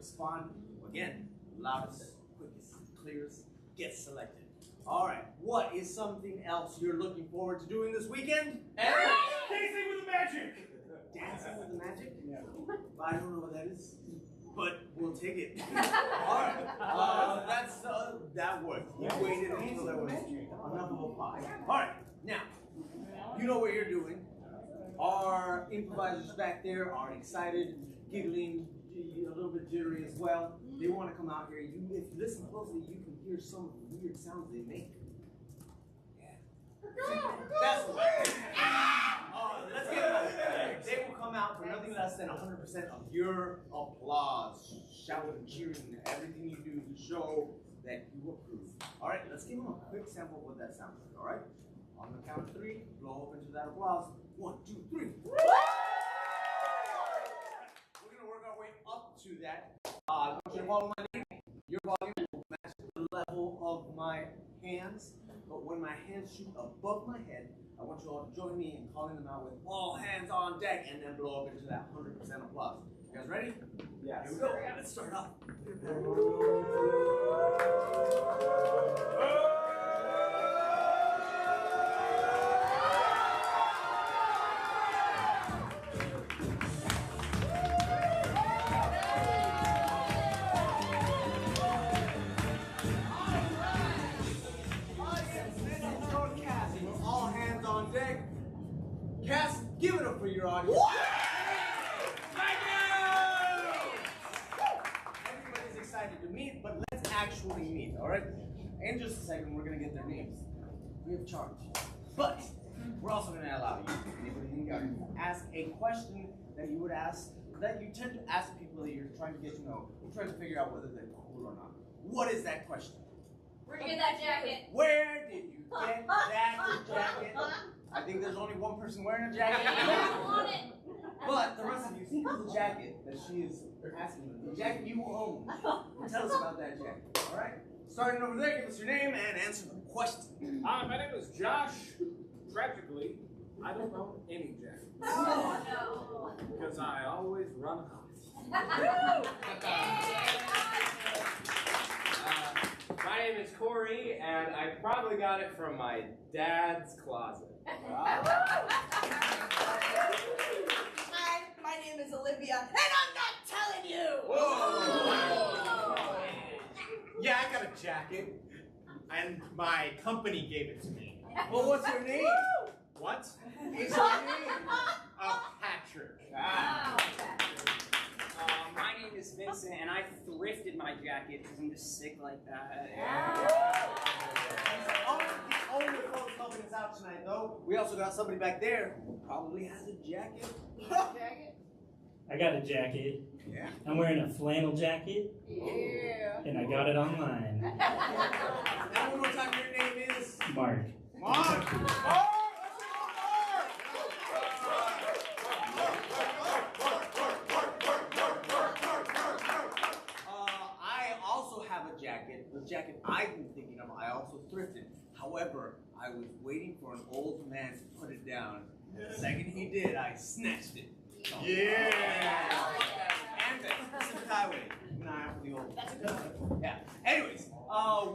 respond. Again, loudest, quickest, clearest gets selected. All right, what is something else you're looking forward to doing this weekend? Dancing with the magic! Dancing with the magic? Yeah. I don't know what that is, but we'll take it. All right, that worked. You waited until there was enough of a pause. All right, now, you know what you're doing. Our improvisers back there are excited, giggling, a little bit jittery as well. They want to come out here. If you listen closely, you can hear some of the weird sounds they make. Yeah. That's what. Let's get it. They will come out for nothing less than 100% of your applause, shouting, cheering, everything you do to show that you approve. All right, let's give them a quick sample of what that sounds like. All right, on the count of 3, blow up into that applause. 1, 2, 3. We're gonna work our way up to that. I want you to follow my name. Your volume will match the level of my hands. But when my hands shoot above my head, I want you all to join me in calling them out with all hands on deck and then blow up into that 100% applause. You guys ready? Yes. Here we go. Let's start off. Cast, give it up for your audience. Thank you! Everybody's excited to meet, but let's actually meet, all right? In just a second, we're going to get their names. We have charge. But we're also going to allow you, anybody in the audience, to ask a question that you would ask, that you tend to ask people that you're trying to get to know. You're trying to figure out whether they're cool or not. What is that question? Where'd you get that jacket? Where did you get that jacket? I think there's only one person wearing a jacket. I want it. But the rest of you, think of the jacket that she is asking you. The jacket you own. Tell us about that jacket. All right? Starting over there, give us your name and answer the question. Hi, my name is Josh. Tragically, I don't own any jacket. Oh, no. Because I always run hot. My name is Corey, and I probably got it from my dad's closet. Hi, my name is Olivia, and I'm not telling you! Whoa! Yeah, I got a jacket, and my company gave it to me. Well, what's your name? What? Is your name? Patrick. Ah. My name is Vincent, and I thrifted my jacket because I'm just sick like that. The only folks helping us out tonight, though. We also got somebody back there who probably has a jacket. I got a jacket. Yeah. I'm wearing a flannel jacket. Yeah. And I got it online. Now, one more time, your name is? Mark. Mark! I also have a jacket. The jacket I've been thinking of, I also thrifted. However, I was waiting for an old man to put it down. The second he did, I snatched it. Yeah! And the Pacific Highway. Nah, for the old. That's a good one. Yeah. Anyways,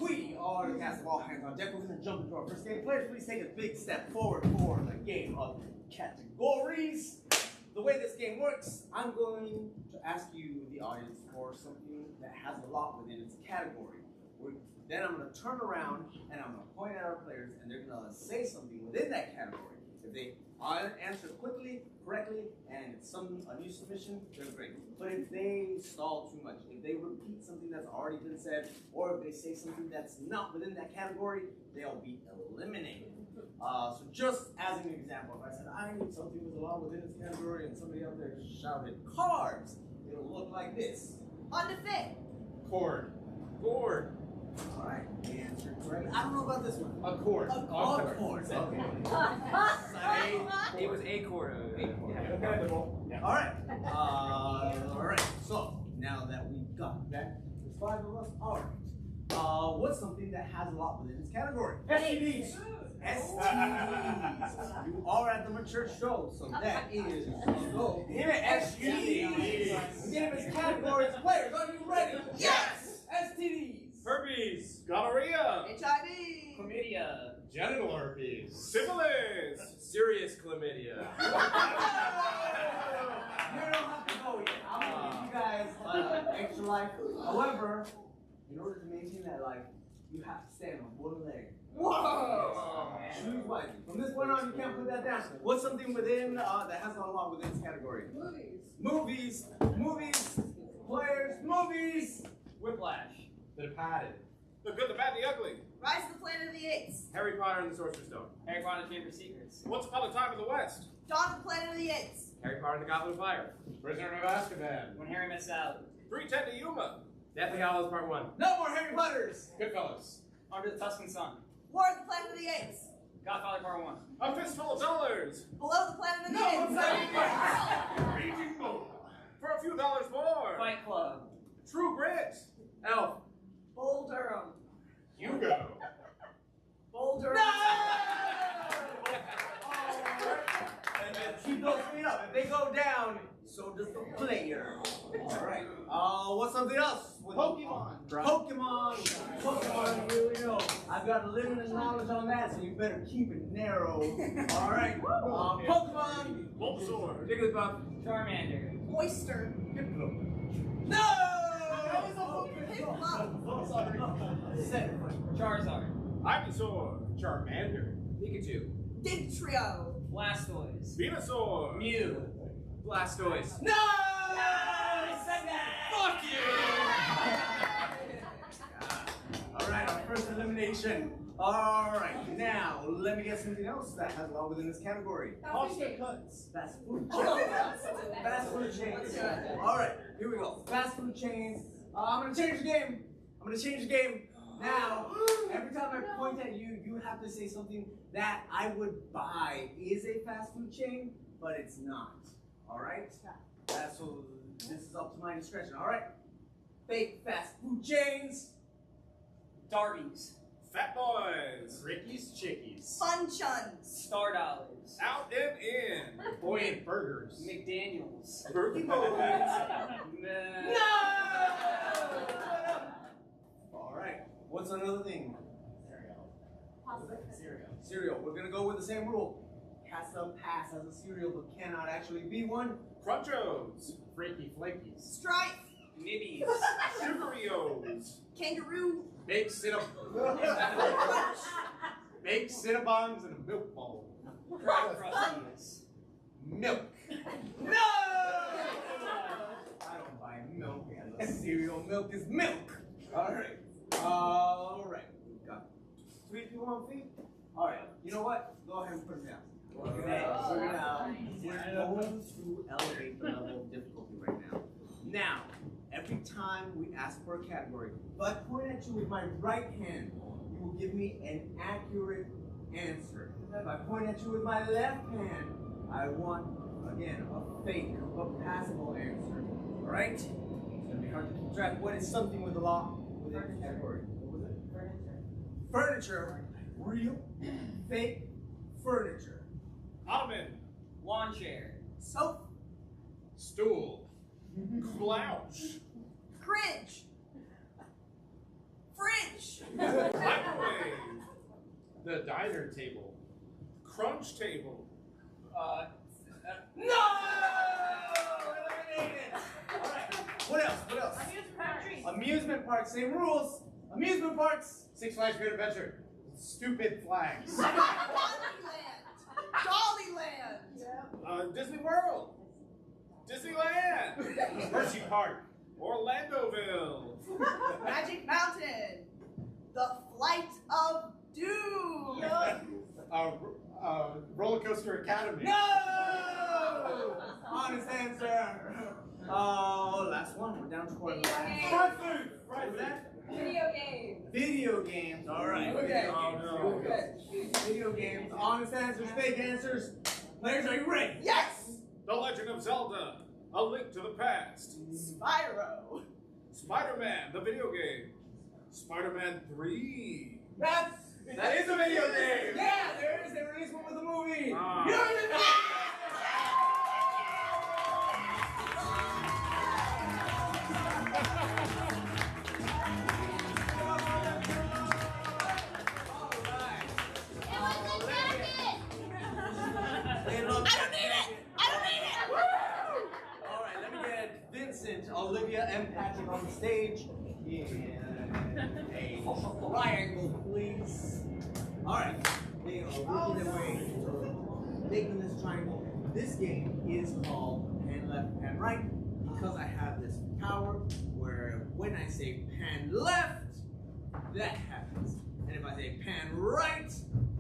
we are the cast of All Hands on Deck. We're going to jump into our first game. Players, please take a big step forward for the game of categories. The way this game works, I'm going to ask you, the audience, for something that has a lot within its category. Then I'm going to turn around and I'm going to point at our players, and they're going to say something within that category. If they answer quickly, correctly, and it's a new submission, they're great. But if they stall too much, if they repeat something that's already been said, or if they say something that's not within that category, they'll be eliminated. So just as an example, if I said, I need something with a lot within this category, and somebody out there shouted cards, it'll look like this. On the fit. Cord. Cord. All right, answer correctly. I don't know about this one. A cord. A cord. Okay. It was a quarter. Yeah. All right. All right. So now that we've got that, there's 5 of us. All right. What's something that has a lot within its category? STDs. STDs. You are at the mature show, so that is go. Give it STDs. Give its categories. Players, are you Chlamydia. Genital herpes. Syphilis. Serious chlamydia. You don't have to go yet. I'm gonna give you guys extra life. However, in order to maintain that life, you have to stand on one leg. Whoa! Choose wisely. From this point on, you can't put that down. What's something within that has a lot within this category? Movies. Players. Movies. Whiplash. The Departed. The Good, the Bad, the Ugly. Rise of the Planet of the Apes. Harry Potter and the Sorcerer's Stone. Harry Potter and the Chamber of Secrets. Once Upon a Time in the West. Dawn of the Planet of the Apes. Harry Potter and the Goblet of Fire. Prisoner of Azkaban. When Harry Met Sally. 310 to Yuma. Deathly Hallows Part 1. No more Harry Potters. Goodfellas. Under the Tuscan Sun. War of the Planet of the Apes. Godfather Part 1. A Fistful of Dollars. Below the Planet of the No, Apes. I'm sorry. Raging Bull. For a few dollars more. Fight Club. True Grit. Elf. Bull Durham. Hugo. Bull Durham. No! Keep those feet up. If they go down, so does the player. All right. What's something else? Pokemon. Pokemon. Here we go. I've got limited knowledge on that, so you better keep it narrow. All right. Pokemon. Bulbasaur. Jigglypuff. Charmander. Oyster. No! Charizard. Ivysaur. Charmander. Pikachu. Digtrio. Blastoise. Venusaur. Mew. Blastoise. No! Fuck you! All right, our first elimination. All right, now let me get something else that has a lot within this category. Offset cuts. Fast food chains. Fast food chains. All right, here we go. Fast food chains. I'm gonna change the game. Now, every time I point at you, you have to say something that I would buy is a fast food chain, but it's not. All right? So this is up to my discretion. All right? Fake fast food chains. Darbies. Fat Boys. Ricky's Chickies. Fun Chuns. Star Dollars. Out and in. Buoyant Burgers. McDaniels. Burger Boys. All right. What's another thing? Cereal. We're gonna go with the same rule. Has to pass as a cereal, but cannot actually be one. Crunchos. Freaky Flakies. Stripe. Nibbies. Sugarios. Kangaroo. Baked Baked Cinnabons in a milk bowl. Dry Frosties. Milk. No! I don't buy milk as a cereal. Milk is milk. All right. We've got 3 people on feet. All right. You know what? Go ahead and put it down. We're going to elevate the level of difficulty right now. Now, every time we ask for a category, if I point at you with my right hand, you will give me an accurate answer. If I point at you with my left hand, I want, again, a fake but passable answer. All right? It's going to be hard to keep track. What is something with the law within the category? What was it? Furniture. Real, fake furniture. Ottoman. Lawn chair. Soap. Stool. Clouch. Cringe. Fridge. Microwave. The diner table. Crunch table. No! Eliminated! All right. What else? Amusement park. Same rules. Amusement parks. Six Flags Great Adventure. Stupid flags. Dollyland. Disney World. Disneyland. Hershey Park. Orlandoville. Magic Mountain. The Flight of Doom. Roller Coaster Academy. No! Honest answer. Last one. We're down to our last. Fried food. Right, that? Video game. Video games. All right. Okay. Oh, no. Video games. Honest answers. Fake answers. Players, are you ready? Yes. The Legend of Zelda. A Link to the Past. Spyro. Spider-Man, the video game. Spider-Man 3. That is a video game. Yeah, there is. They released one with a movie. Ah. You don't even know. present Olivia and Patrick on the stage in a triangle, please. All right, they are working their way to making this triangle. This game is called pan left, pan right, because I have this power where when I say pan left, that happens. And if I say pan right,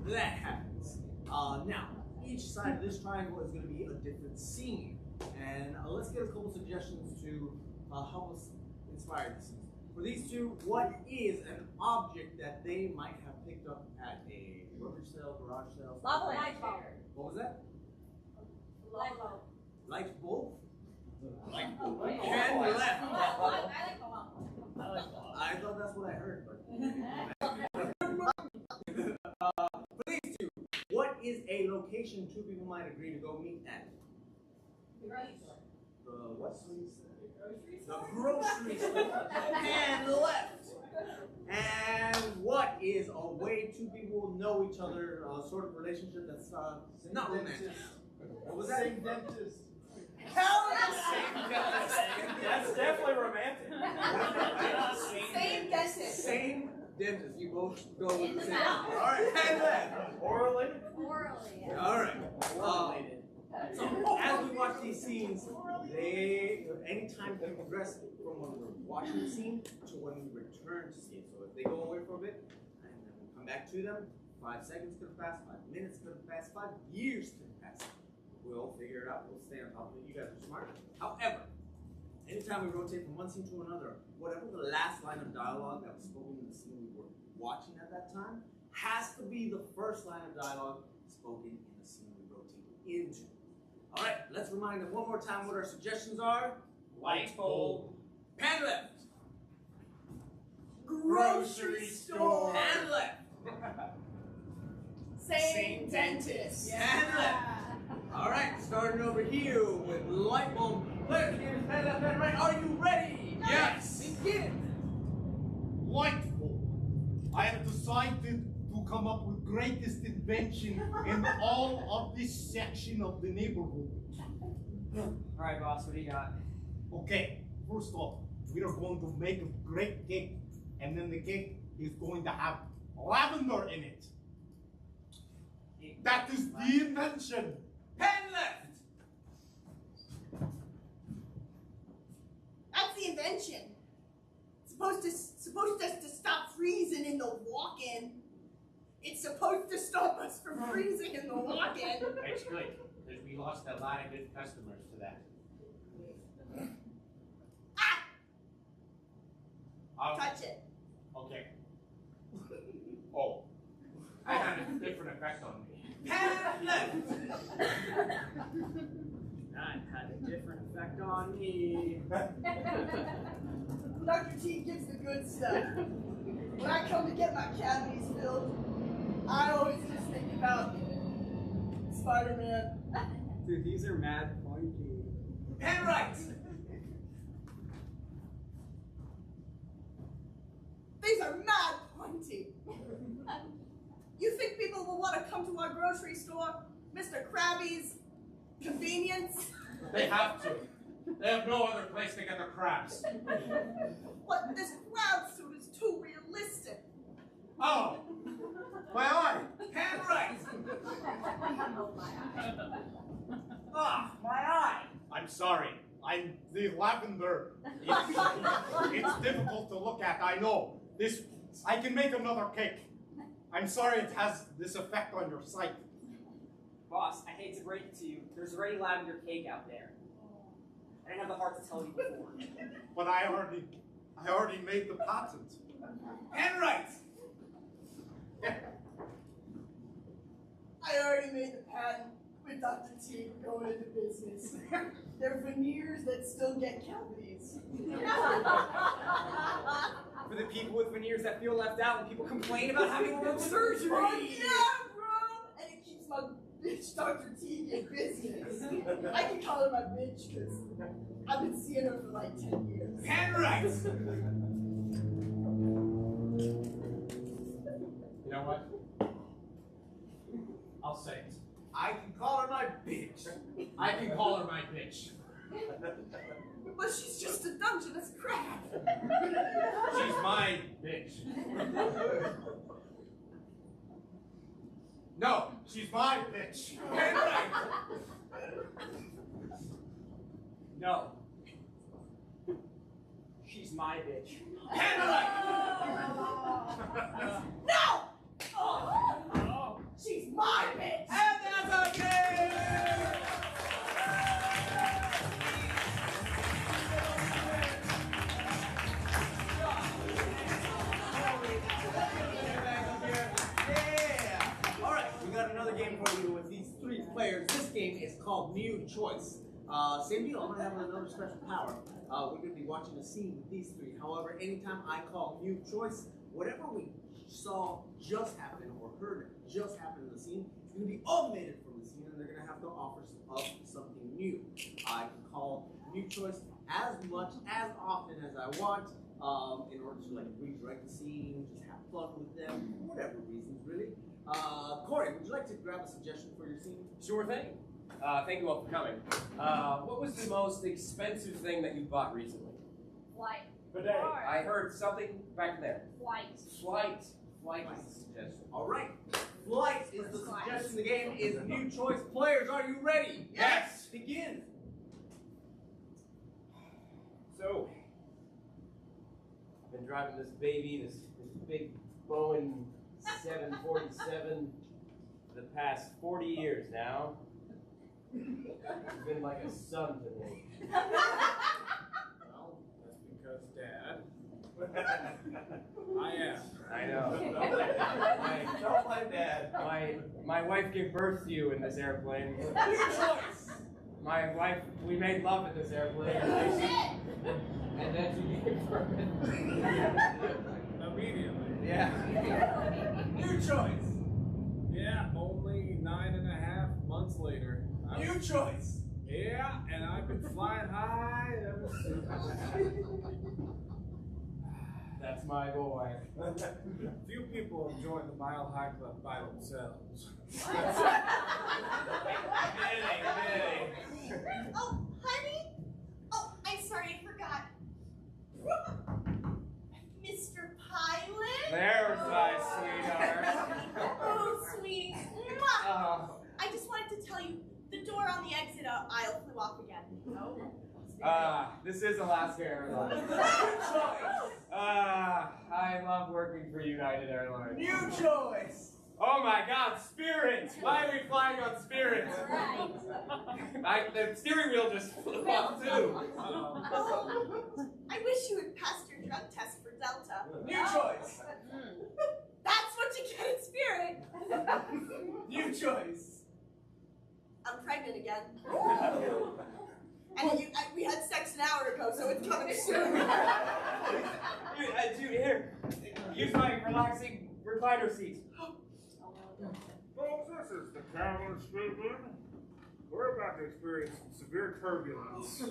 that happens. Now, each side of this triangle is going to be a different scene. And let's get a couple suggestions to help us inspire the scenes. For these two, what is an object that they might have picked up at a rubbish sale, garage sale? Lava Light lamp. bulb. What was that? Light bulb. Light bulb? Like, oh, Pan I- left. I like bulb. I thought that's what I heard, but. For these two, what is a location two people might agree to go meet at? The what? The grocery store. And left. And what is a way two people know each other, sort of relationship that's not romantic? What was that? Same dentist. That's definitely romantic. Same dentist. Same dentist. You both go In with the the same. mouth. All right, and left. Orally? Orally. All right. So as we watch these scenes, anytime we progress from when we're watching the scene to when we return to see it. So if they go away for a bit and then we come back to them, 5 seconds could have passed, 5 minutes could have passed, 5 years could have passed. We'll figure it out. We'll stay on top of it. You guys are smart. However, anytime we rotate from one scene to another, whatever the last line of dialogue that was spoken in the scene we were watching at that time has to be the first line of dialogue spoken in the scene we rotated into. All right, let's remind them one more time what our suggestions are. Light bulb. Pan left. Grocery store. Pan left. Same dentist. Pan left. All right, starting over here with light bulb. Left, here, pan left, pan right. Are you ready? Yes. Begin. Light bulb. I have decided to come up with greatest invention in all of this section of the neighborhood. Alright, boss, what do you got? Okay, first off, we are going to make a great cake, and then the cake is going to have lavender in it. That is the invention. Pan left. That's the invention. Supposed just to stop freezing in the walk-in. It's supposed to stop us from freezing in the walk-in. It's good, because we lost a lot of good customers to that. Touch it. Okay. Oh. I had a different effect on me. Pan left. That had a different effect on me. Dr. T gives the good stuff. When I come to get my cavities filled, I always just think about Spider-Man. Dude, these are mad pointy. Pan right. These are mad pointy. You think people will want to come to our grocery store, Mr. Krabby's convenience? They have to. They have no other place to get their crabs. But this crab suit is too realistic. Oh! My eye! Pan right. Ah, my eye! I'm sorry. The lavender. It's difficult to look at. I know. I can make another cake. I'm sorry it has this effect on your sight. Boss, I hate to break it to you. There's already lavender cake out there. I didn't have the heart to tell you before. But I already made the patent. Pan right. I already made the patent with Dr. T going into business. They're veneers that still get cavities. For the people with veneers that feel left out when people complain about having oral surgery. Oh yeah, bro! And it keeps my bitch Dr. T in business. I can call her my bitch because I've been seeing her for like 10 years. Pan right. You know what? I'll say it. I can call her my bitch. I can call her my bitch. But she's just a She's my bitch. No, she's my bitch. No. She's my bitch. No! Oh. She's my bitch! And that's our game! Yeah! Alright, we got another game for you with these three players. This game is called New Choice. Same deal, I'm gonna have another special power. We're gonna be watching a scene with these three. However, anytime I call New Choice, whatever we saw just happen or heard just happen in the scene, it's gonna be omitted from the scene, and they're gonna have to offer up something new. I can call New Choice as much, as often as I want, in order to like redirect the scene, just have fun with them, for whatever reasons, really. Corey, would you like to grab a suggestion for your scene? Sure thing. Thank you all for coming. What was the most expensive thing that you bought recently? Flight. Bidet. I heard something back there. Flight. Flight. Flight is the suggestion. All right. Flight is the suggestion. The game is New Choice. Players, are you ready? Yes. Begin. So, I've been driving this baby, this big Boeing 747 for the past 40 years now. It's been like a son to me. Well, that's because Dad. I am. I know. Don't blame Dad. My wife gave birth to you in this airplane. New Choice. My wife, we made love in this airplane. And then she gave birth. Immediately. Yeah. New Choice. Yeah, only 9.5 months later. New Choice. Yeah, and I've been flying high ever since. That's my boy. Few people have joined the Mile High Club by themselves. Oh, honey? Oh, I'm sorry, I forgot. Mr. Pilot? There's my sweetheart. Oh, sweetie. Mwah. Uh, I just wanted to tell you, the door on the exit aisle flew off again. this is Alaska Airlines. I love working for United Airlines. New Choice. Oh my God, Spirit! Why are we flying on Spirit? The steering wheel just flew off too. I wish you had passed your drug test for Delta. New Choice. That's what you get in Spirit. New Choice. I'm pregnant again. And we had sex an hour ago, so it's coming soon. Dude, here. Use my relaxing recliner seat. Folks, this is the captain speaking. We're about to experience some severe turbulence.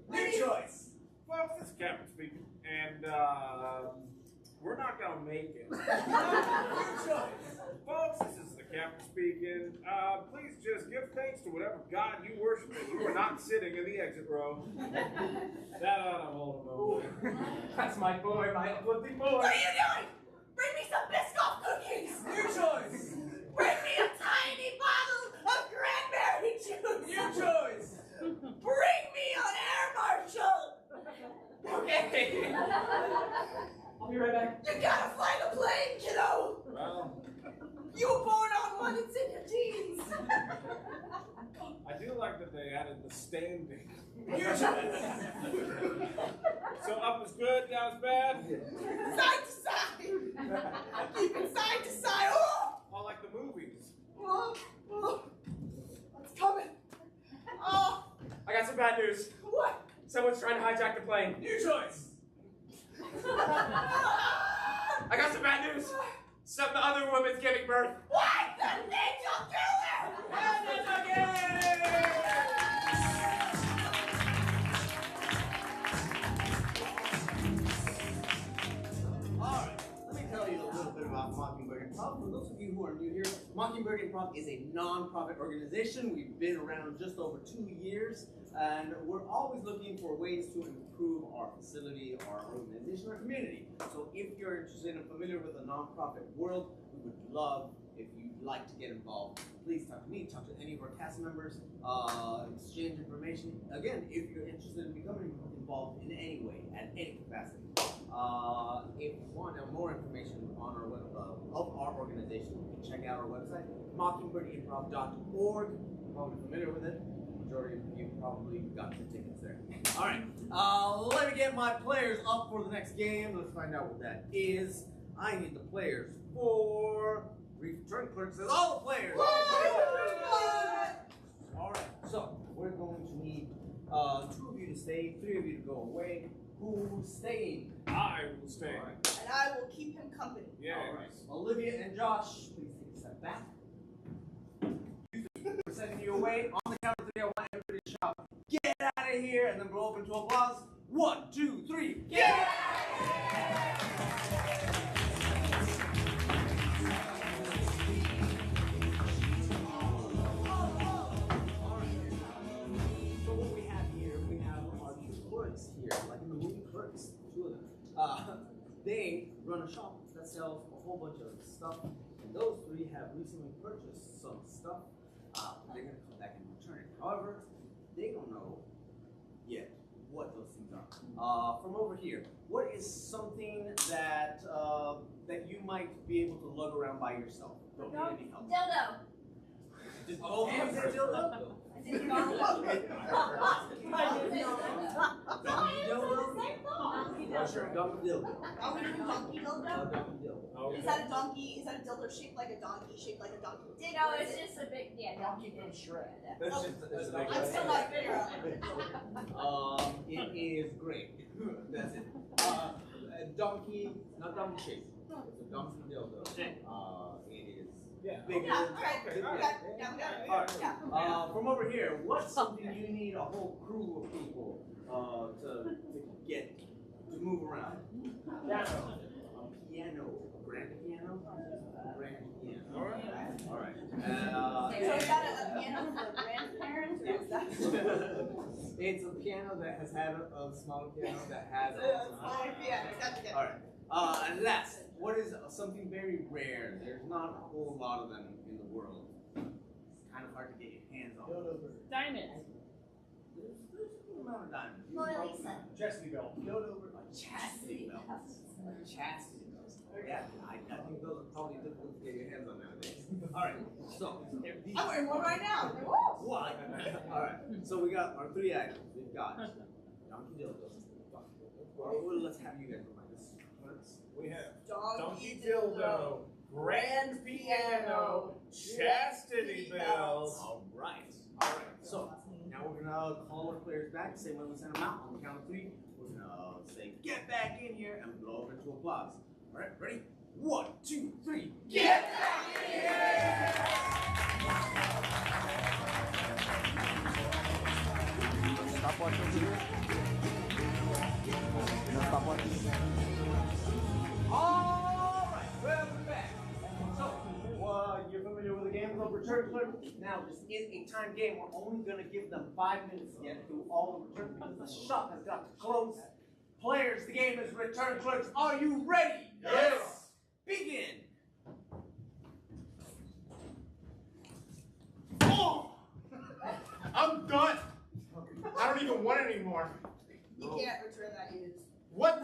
New Choice. Folks, this is Captain speaking, and we're not gonna make it. New Choice. Folks, this is the captain speaking. Please just give thanks to whatever God you worship that you are not sitting in the exit row. That ought to hold a moment. That's my boy, my uplifting boy. What are you doing? Bring me some Biscoff cookies. New Choice. Bring me a tiny bottle of cranberry juice. New Choice. Bring me an air marshal. Okay. I'll be right back. You gotta fly the plane, kiddo. Well, You were born on one, it's in your genes. I do like that they added the standing. New Choice. So up is good, down is bad? Side to side. I'm keeping side to side. Oh, Oh, like the movies. oh, oh. What's coming? Oh, I got some bad news. what? Someone's trying to hijack the plane. New Choice. I got some bad news. Some other woman's giving birth. What? The angel killer! And it's a game. Alright, let me tell you a little bit about Mockingbird Improv. For those of you who are new here, Mockingbird Improv is a non-profit organization. We've been around just over 2 years. And we're always looking for ways to improve our facility, our organization, our community. So if you're interested and familiar with the nonprofit world, we would love if you'd like to get involved. Please talk to me, talk to any of our cast members, exchange information. Again, if you're interested in becoming involved in any way, at any capacity. If you want more information on our of our organization, you can check out our website, mockingbirdimprov.org. You're probably familiar with it. Majority of you probably got your tickets there. All right, let me get my players up for the next game. Let's find out what that is. I need the players for return clerks. Says all the players. All right, so we're going to need 2 of you to stay, 3 of you to go away. Who's staying? I will stay. All right. And I will keep him company. Yeah. All right. Olivia and Josh, please take a step back. We're sending you away. On the count of 3, I want everybody to shout, "Get out of here!" And then we'll open to applause. 1, 2, 3, get out! So what we have here, we have our 2 clerks here, like in the movie Clerks, 2 of them. They run a shop that sells a whole bunch of stuff, and those 3 have recently purchased some stuff. They're gonna come back and return it. However, they don't know yet what those things are. From over here, what is something that that you might be able to lug around by yourself? Don't need any help. Dildo. Just both of them say dildo? I didn't know. Donkey dildo? Oh, sure, donkey dildo. Are we doing donkey dildo? Donkey dildo. Okay. Is that a donkey? Is that a dildo shaped like a donkey? Shaped like a donkey dick? No, it's just a big, donkey from Shrek. It's Oh, a big I'm still not figuring out. It is great. That's it. Donkey, not donkey shaped. It's a donkey dildo. It is Yeah. bigger. Yeah, alright. Okay, We alright. got it. Yeah, we got it. Alright. Yeah. From over here, what's something you need a whole crew of people to get to move around? A piano, a grand piano, grand piano. All right. All right. So is that a piano for grandparents? Or is that? It's a piano that has had a smaller piano that has a Smaller piano. Gotcha. All right. And last, what is something very rare? There's not a whole lot of them in the world. It's kind of hard to get your hands on. Diamond. There's a good amount of diamonds. Mona Lisa. Chastity belt. A chastity belt. Chastity belt. Yeah, I think those are probably difficult to get your hands on nowadays. All right. So, I'm wearing one right now. what? All right. So we got our 3 items. We've got donkey dildo. Well, let's have you guys remind us. We have Donkey dildo, grand piano, chastity belt. All right. All right. So now we're gonna call our players back. Same way we sent them out. On the count of 3, we're gonna say, "Get back in here," and blow over into applause. All right. Ready? 1, 2, 3. Get back in here! Stopwatch over here. No stopwatch. All right, well, we're back. So, you're familiar with the game called Return Clerk. Now, this is a time game. We're only going to give them 5 minutes to get through all the returns because the shop has got to close. Players, the game is Return Clerks. Are you ready? Yes. Begin. Oh! I'm done. I don't even want it anymore. You can't return that used. What?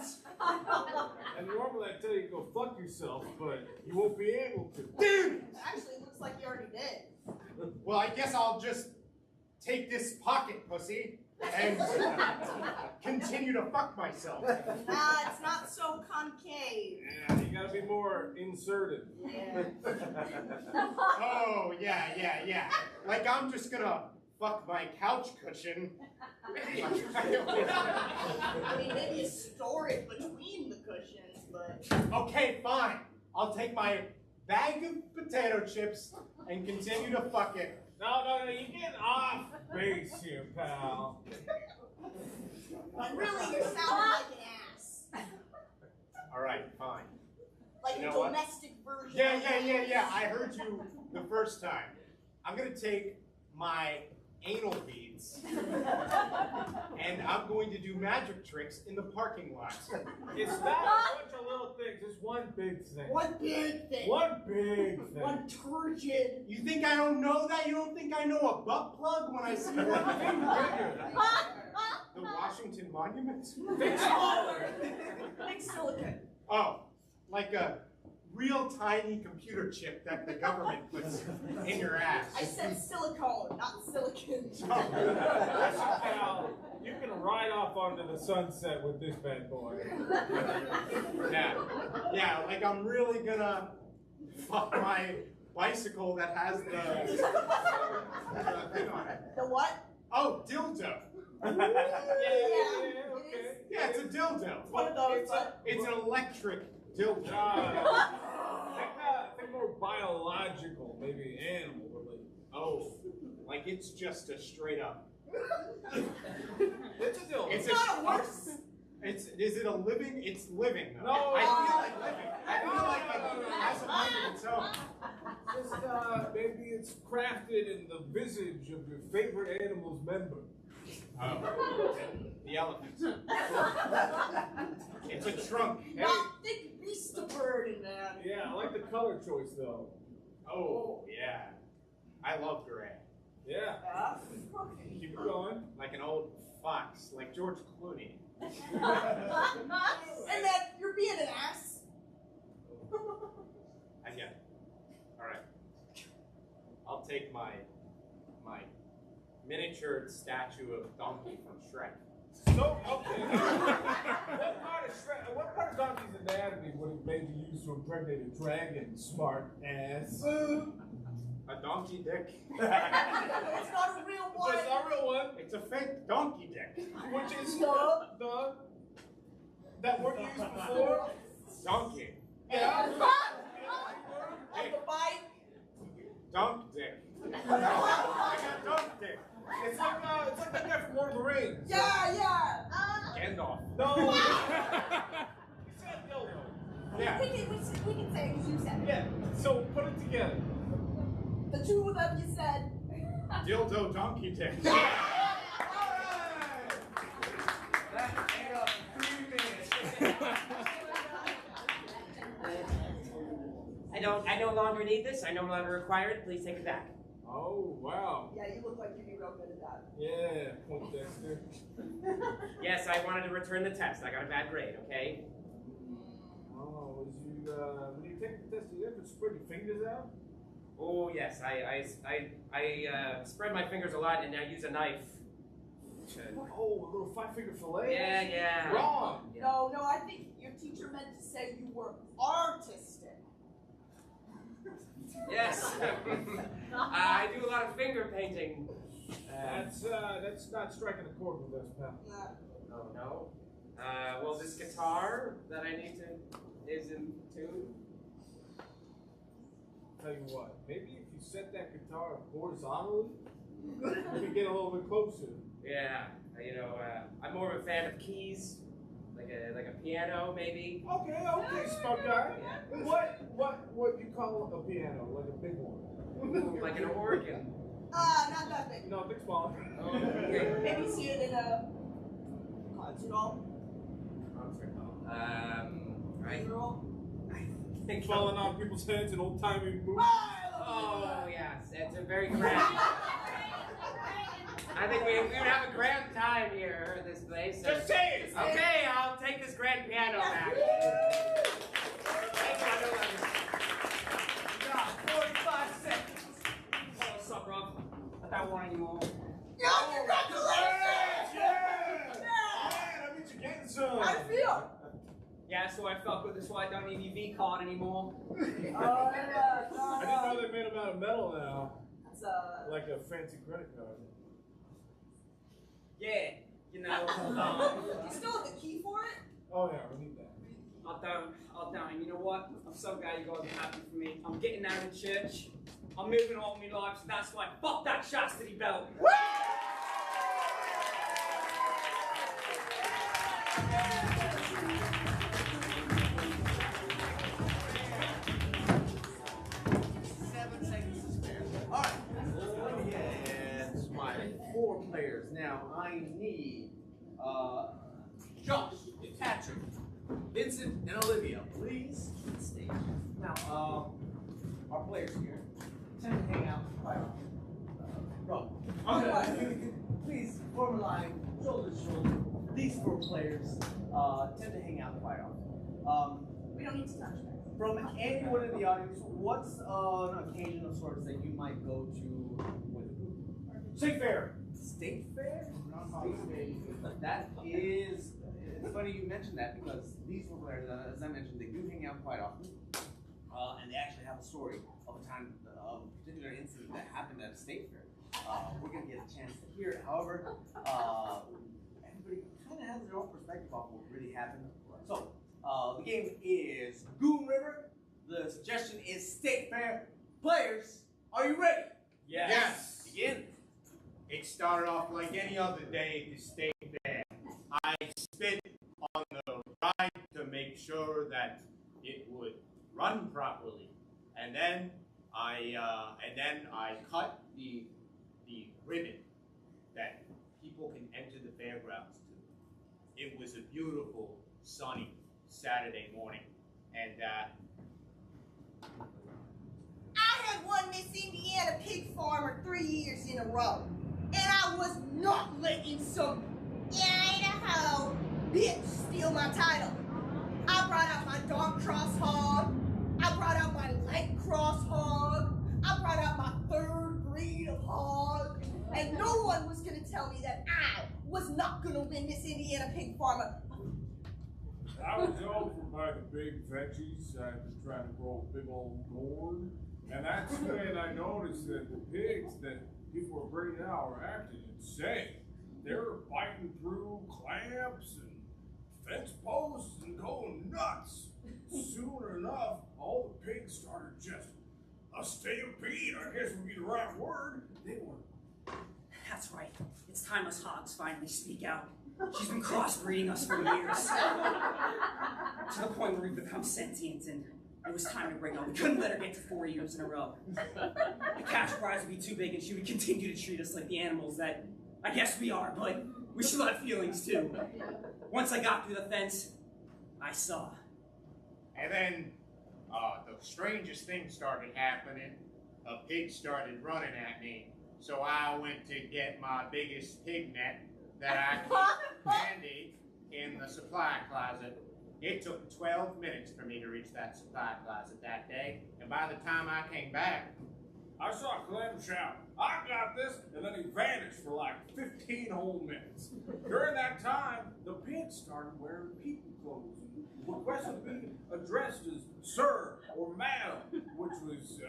And normally I tell you to go fuck yourself, but you won't be able to. Dude! Actually, it looks like you already did. Well, I guess I'll just take this pocket, pussy, and continue to fuck myself. Nah, it's not so concave. Yeah, you gotta be more inserted. Yeah. Oh, yeah. Like I'm just gonna fuck my couch cushion. I mean, maybe you store it between the cushions, but... Okay, fine. I'll take my bag of potato chips and continue to fuck it. No, you get off base here, pal. But really, you're sounding like an ass. All right, fine. Like You a know what? domestic version. Yeah. I heard you the first time. I'm gonna take my anal beads. And I'm going to do magic tricks in the parking lot. It's not a bunch of little things. It's one big thing. One big thing. One big thing. One turgid. You think I don't know that? You don't think I know a butt plug when I see that? The Washington Monument? Big smaller. Big silicon. Oh, like a real tiny computer chip that the government puts in your ass. I said silicone, not silicon. Now, you can ride off onto the sunset with this bad boy. Yeah, like I'm really gonna fuck my bicycle that has the thing on it. The what? Oh, dildo. Yeah, okay. Yeah, it's a dildo. It's one of those. It's an electric dildo. Think more biological, maybe animal related. Oh, like it's just a straight up. It's a dildo. It's not a horse. Is it a living? It's living though. No. I feel like living. I feel like it has a mind of its own. Just, maybe it's crafted in the visage of your favorite animal's member. The elephant. It's a trunk. Not thick beast of burden, man. Yeah, I like the color choice though. Oh, yeah. I love gray. Yeah. Keep it going. Like an old fox, like George Clooney. And then you're being an ass. I get it. All right. I'll take my miniature statue of Donkey from Shrek. So, okay. What part of Donkey's anatomy would have made you use to impregnate a dragon, smart ass? A donkey dick. It's not a real one. It's not a real one. It's a fake donkey dick. Which is No. that word you used before? Donkey. Yeah. On the bike. Donk dick. I got donk dick. It's like the guy from Lord of the Rings. Yeah. Gandalf. No. You said dildo. Yeah. We can say it because you said it. Yeah. So put it together. The two of them you said. Dildo donkey dick. I no longer need this. I no longer require it. Please take it back. Oh wow. Yeah, you look like you'd be real good at that. Yeah, point Dexter. Yes, I wanted to return the test. I got a bad grade, okay? Oh, when you take the test, you ever spread your fingers out? Oh, yes. I spread my fingers a lot and I use a knife. Oh, a little 5-finger fillet? Yeah. Wrong. No, I think your teacher meant to say you were artistic. Yes. I do a lot of finger painting. That's not striking a chord with us, pal. Oh, no? Well, this guitar that I need to is in tune. Tell you what, maybe if you set that guitar horizontally, you can get a little bit closer. Yeah. I'm more of a fan of keys, like a piano, maybe. Okay, smart guy. Yeah. What you call a piano? Like a big one? Like an organ. Not that big. No, big small. Oh, okay. Maybe see it in a concert hall. I think Falling on people's heads in old timey movies. Oh, yes. It's a very grand. I think we would have a grand time here at this place. Just say it! Okay, I'll take this grand piano back. Thank you, I don't like it. You got 45 seconds. Oh, what's up, Rob? I don't want any more. Yo, congratulations! Yeah! That means you're getting some. How do you feel? Yeah, so I felt good. That's why I don't need your V card anymore. Yeah. I didn't know they made them out of metal now. It's Like a fancy credit card. Yeah, you still have the key for it? Oh yeah, we need that. I'll down. You know what? I'm so glad you guys are happy for me. I'm getting out of church. I'm moving on with my life, so that's why fuck that chastity belt. Woo! Alright. And smile. players. Now I need Josh, Patrick, Vincent, and Olivia. Please to the stage. Now, our players here tend to hang out quite often. Please form a line, shoulder to shoulder. These 4 players tend to hang out quite often. We don't need to touch that. From anyone in the audience, what's an occasion of sorts that you might go to with a group? State fair. State fair? That is, it's funny you mentioned that because these 4 players, as I mentioned, they do hang out quite often. And they actually have a story of a time, of a particular incident that happened at a state fair. We're going to get a chance to hear it. However, everybody kind of has their own perspective on what really happened. So, the game is Goon River. The suggestion is State Fair. Players, are you ready? Yes. Begin. It started off like any other day at the state fair. I spit on the ride to make sure that it would run properly, and then I cut the ribbon that people can enter the fairgrounds to. It was a beautiful, sunny Saturday morning, and I had won Miss Indiana Pig Farmer 3 years in a row, and I was not letting some Idaho bitch steal my title. I brought out my dark cross hog, I brought out my light cross hog, I brought out my 3rd breed of hog, and no one was gonna tell me that I was not gonna win Miss Indiana Pig Farmer. I was over by the big veggies. I've been trying to grow a big old gourd. And that's when I noticed that the pigs that people were bringing out were acting insane. They were biting through clamps and fence posts and going nuts. Soon enough, all the pigs started just a stampede, I guess would be the right word. They were. That's right. It's time us hogs finally speak out. She's been crossbreeding us for years. To the point where we've become sentient, and it was time to bring her. We couldn't let her get to 4 years in a row. The cash prize would be too big, and she would continue to treat us like the animals that I guess we are, but we still have feelings too. Once I got through the fence, I saw. And then the strangest thing started happening. A pig started running at me, so I went to get my biggest pig net that I keep handy in the supply closet. It took 12 minutes for me to reach that supply closet that day, and by the time I came back, I saw Clem shout, "I got this," and then he vanished for like 15 whole minutes. During that time, the pigs started wearing people clothes and requested to be addressed as sir or madam, which was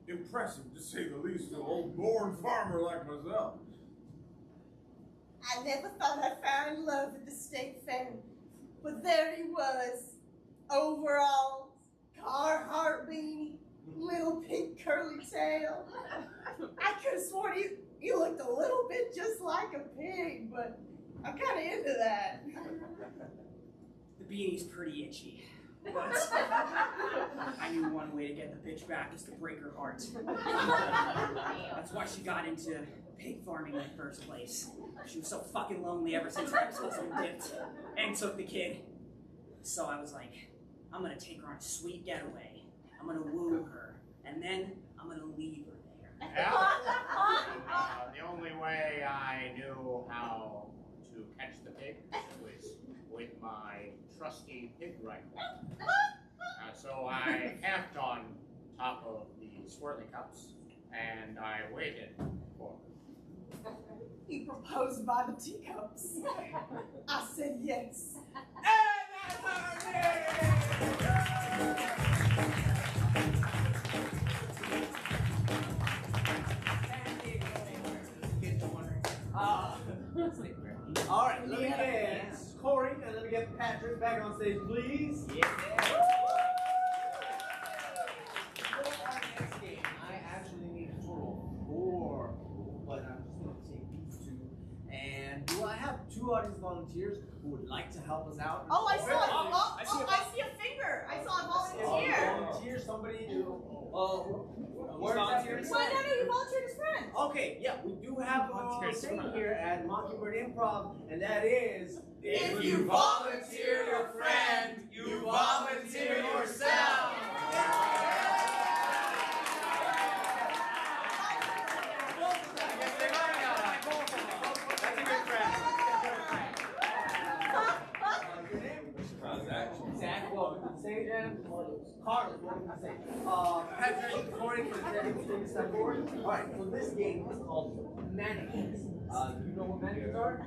impressive to say the least to an old born farmer like myself. I never thought I'd found love at the state fair, but there he was, overalls, Carhartt beanie, little pink curly tail. I could have sworn he looked a little bit just like a pig, but I'm kind of into that. The beanie's pretty itchy, but I knew one way to get the bitch back is to break her heart. That's why she got into pig farming in the first place. She was so fucking lonely ever since her ex-husband dipped and took the kid. So I was like, I'm gonna take her on a sweet getaway. I'm gonna woo her, and then I'm gonna leave her there. yeah, the only way I knew how to catch the pig was with my trusty pig rifle. So I camped on top of the swirly cups, and I waited for her. He proposed by the teacups. I said yes. All right, let me get Corey and let me get Patrick back on stage, please. Yeah. For our next game, I actually need a total of 4 people, but I'm just going to take these 2. And do I have 2 audience volunteers? who would like to help us out. Oh, I saw it. Oh, I see a I see a finger. I saw a volunteer. Volunteer, somebody who volunteers. Well, no, you volunteered as friend. Okay, yeah, we do have a saying here at Mockingbird Improv, and that is, If you volunteer your friend, you volunteer yourself. That's a good friend. Zach, welcome to the stage, and Carlos, welcome to the stage. Patrick, recording for the second thing to step forward. Alright, so this game is called Mannequins. Do you know what mannequins are?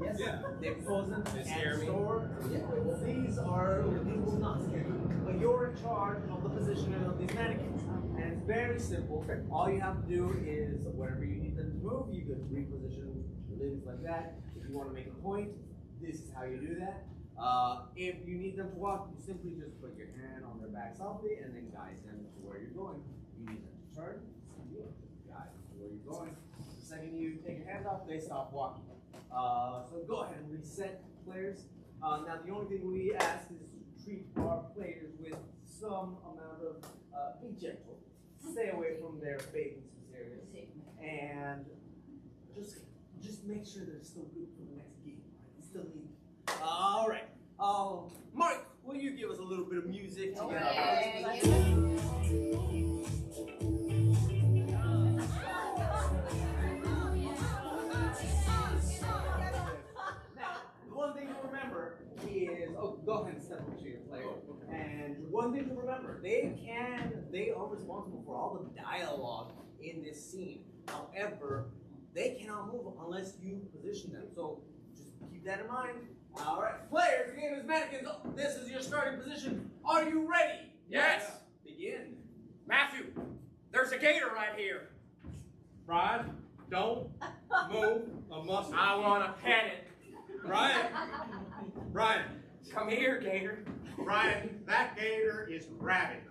Yes? Yeah. They're frozen and stored. Yeah. These will not scare you, but you're in charge of the positioning of these mannequins. And it's very simple. All you have to do is, whenever you need them to move, you can reposition the limbs like that. If you want to make a point, this is how you do that. If you need them to walk, you simply just put your hand on their back softly and then guide them to where you're going. You need them to turn, guide them to where you're going. The second you take your hands off, they stop walking. So go ahead and reset, players. Now the only thing we ask is to treat our players with some amount of be gentle. Stay away from their bathing suit areas, and just make sure they're still good for the next game. Right? We still need. All right. Mark, will you give us a little bit of music to get our One thing to remember is, go ahead and step up to your player. And one thing to remember, they are responsible for all the dialogue in this scene. However, they cannot move unless you position them. So just keep that in mind. All right, players, the game is Mannequins. This is your starting position. Are you ready? Yes. Begin. Matthew, there's a gator right here. Brian, don't move a muscle. I want to pet it. Brian, Come here, gator. Brian, that gator is rabid.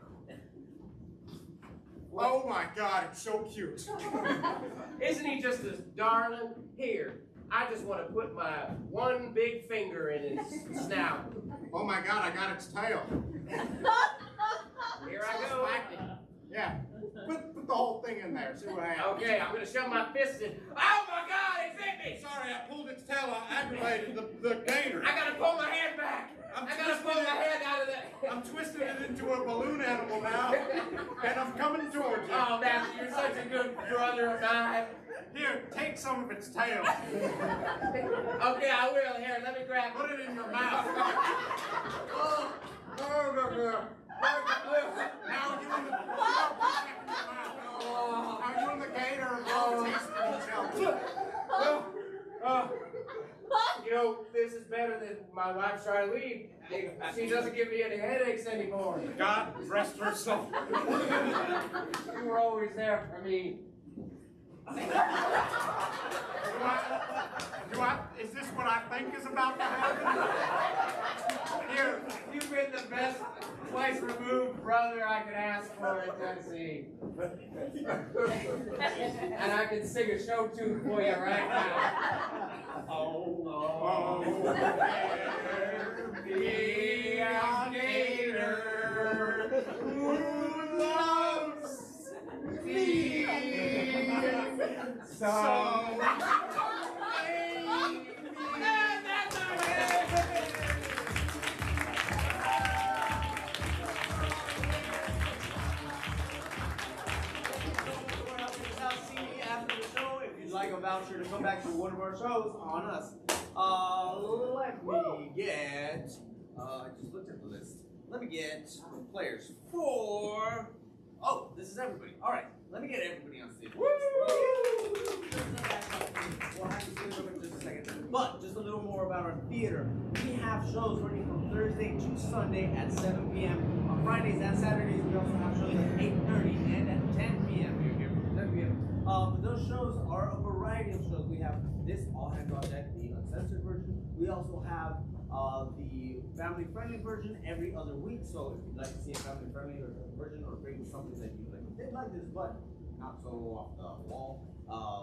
Oh my God, it's so cute. Isn't he just as darling? Here, I just want to put my one big finger in his snout. Oh my God, I got its tail. Here I go. Yeah, put the whole thing in there, see what happens. Okay, I'm going to shove my fist in. Oh my God, it bit me! Sorry, I pulled its tail, I aggravated the gator. I got to pull my hand back. I got to pull my hand out of that. I'm twisting it into a balloon animal now, and I'm coming towards you. Oh, Matthew, you're such a good brother of mine. Here, take some of its tail. Okay, I will. Here, let me grab it. Put it in your mouth. Oh, Now you and the gator are both tasting each other. You know, this is better than my wife's trying to leave. She doesn't give me any headaches anymore. God rest her soul. You were always there for me. Is this what I think is about to happen? Here, you've been the best twice removed brother I could ask for in Tennessee. And I can sing a show tune for you right now. Oh, there be a gator who loves me so. Like a voucher to come back to one of our shows on us. Let me get, I just looked at the list. Let me get players for, this is everybody. All right, let me get everybody on stage. Woo! We'll have to see them in just a second. But just a little more about our theater. We have shows running from Thursday to Sunday at 7 p.m. On Fridays and Saturdays, we also have shows at 8:30 and at 10 p.m. We're here from 10 p.m. But those shows are a variety of shows. We have this All Hands on Deck, the uncensored version. We also have the family-friendly version every other week. So if you'd like to see a family-friendly version or bring something that you did like this, but not so off the wall,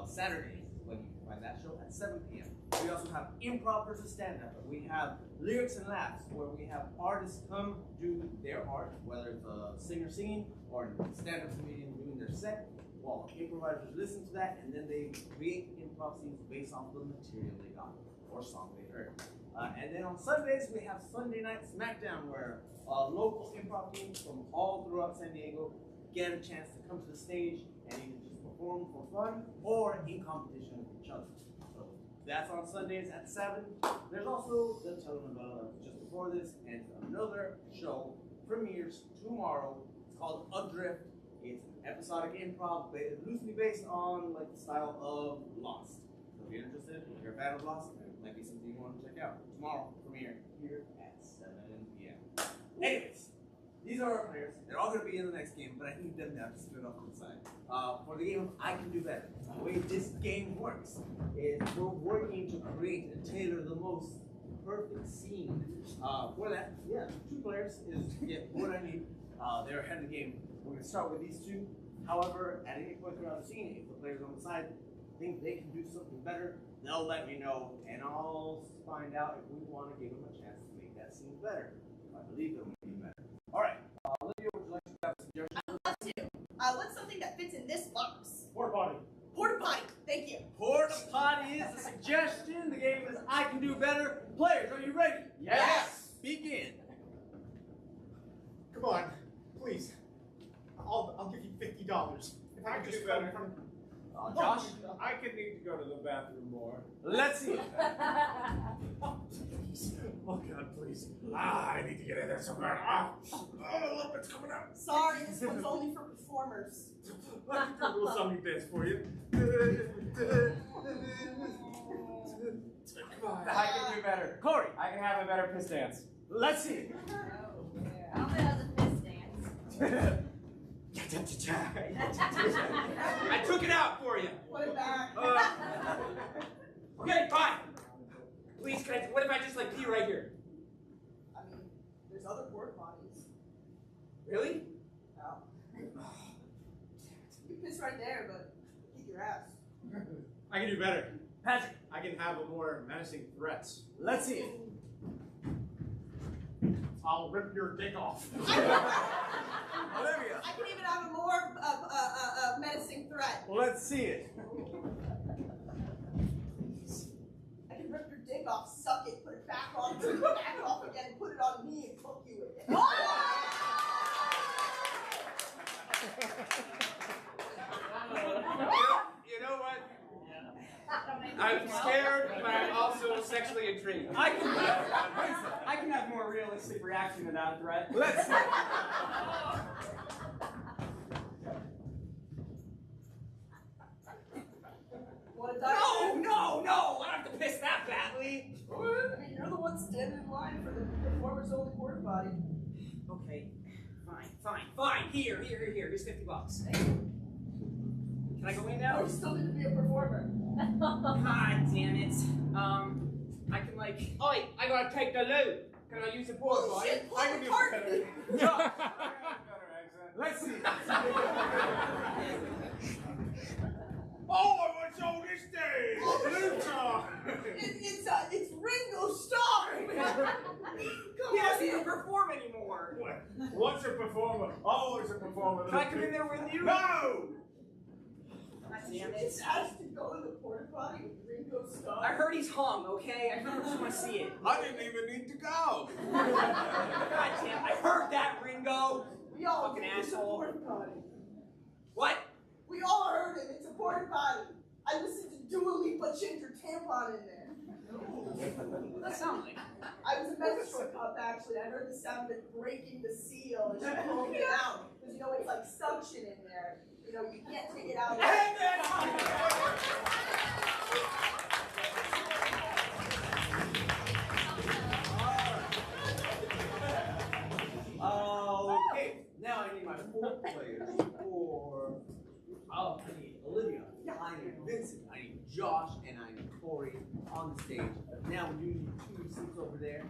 Saturdays is when you can find that show at 7 p.m. We also have improv versus stand-up. We have lyrics and laughs, where we have artists come do their art, whether it's a singer singing or a stand-up comedian doing their set, while improvisers listen to that, and then they create improv scenes based off the material they got or song they heard. And then on Sundays, we have Sunday Night Smackdown, where local improv teams from all throughout San Diego get a chance to come to the stage and either just perform for fun or in competition with each other. So that's on Sundays at 7. There's also the telenovela just before this, and another show premieres tomorrow. It's called Adrift. It's an episodic improv loosely based on like the style of Lost. So if you're interested, if you're a fan of Lost, it might be something you want to check out. Tomorrow, premiere here at 7 p.m. Anyways, these are our players. They're all going to be in the next game, but I need them now to split off on the side. For the game, I Can Do Better. The way this game works is we're working to create and tailor the most perfect scene. For that, 2 players is to get what I need. They're ahead of the game. We're going to start with these 2. However, at any point throughout the scene, if the players on the side think they can do something better, they'll let me know, and I'll find out if we want to give them a chance to make that scene better. If I believe they'll make it better. All right, Olivia, would you like to have a suggestion? I'd love to. What's something that fits in this box? Porta potty. Porta potty. Thank you. Porta potty is the suggestion. The game is I Can Do Better. Players, are you ready? Yes. Begin. Come on, please. I'll give you $50 if I can just better. Josh, I could need to go to the bathroom more. let's see it. Oh God, please. I need to get in there somewhere. Look, it's coming out. Sorry, this one's only for performers. I can do a little something dance for you. Come on. I can do better. Corey, I can have a better piss dance. let's see it. I don't know the piss dance. I took it out for you. Put it back. Okay, fine. Please, what if I just like pee right here? I mean, there's other porta potties. Really? No. You piss right there, but kick your ass. I can do better. Patrick, I can have a more menacing threats. let's see it. I'll rip your dick off. Olivia, I can even have a more menacing threat. let's see it. I can rip your dick off, suck it, put it back on, put it back off again, put it on me, and cook you with it. You know what? I'm scared, but I'm also sexually intrigued. I can have more realistic reaction to that threat. Let's see it. Want to die? No! I don't have to piss that badly. I mean, you're the one standing in line for the performers only porta potty. Okay, fine. Here. Here's $50. Can I go in Oh, now? you still need to be a performer. God damn it. I can like. Oi, I gotta take the loo. Can I use the porta Oh potty? shit, pull I can the do cart. better. Josh, Better accent. let's see it. Oh, what's on this day? It's Ringo Starr. He doesn't even perform anymore. Once a performer, always a performer. Can I come in there with you? No! God damn it. It's asked to go in the porta potty with Ringo Starr. I heard he's hung, okay? I just want to see it. I didn't even need to go. God damn, I heard that, Ringo. We all Fucking knew it's a asshole. porta potty. What? We all heard it. It's a porta potty. I listened to Dua Lipa change her tampon in there. What that sound like? I was a menstrual cup actually. I heard the sound of it breaking the seal and she pulled it out. Because you know it's like suction in there. You know, you can't take it out. Okay, now I need my 4 players for. Oh, I need Olivia, I need Vincent, I need Josh, and I need Corey on the stage. Now we do need 2 seats over there.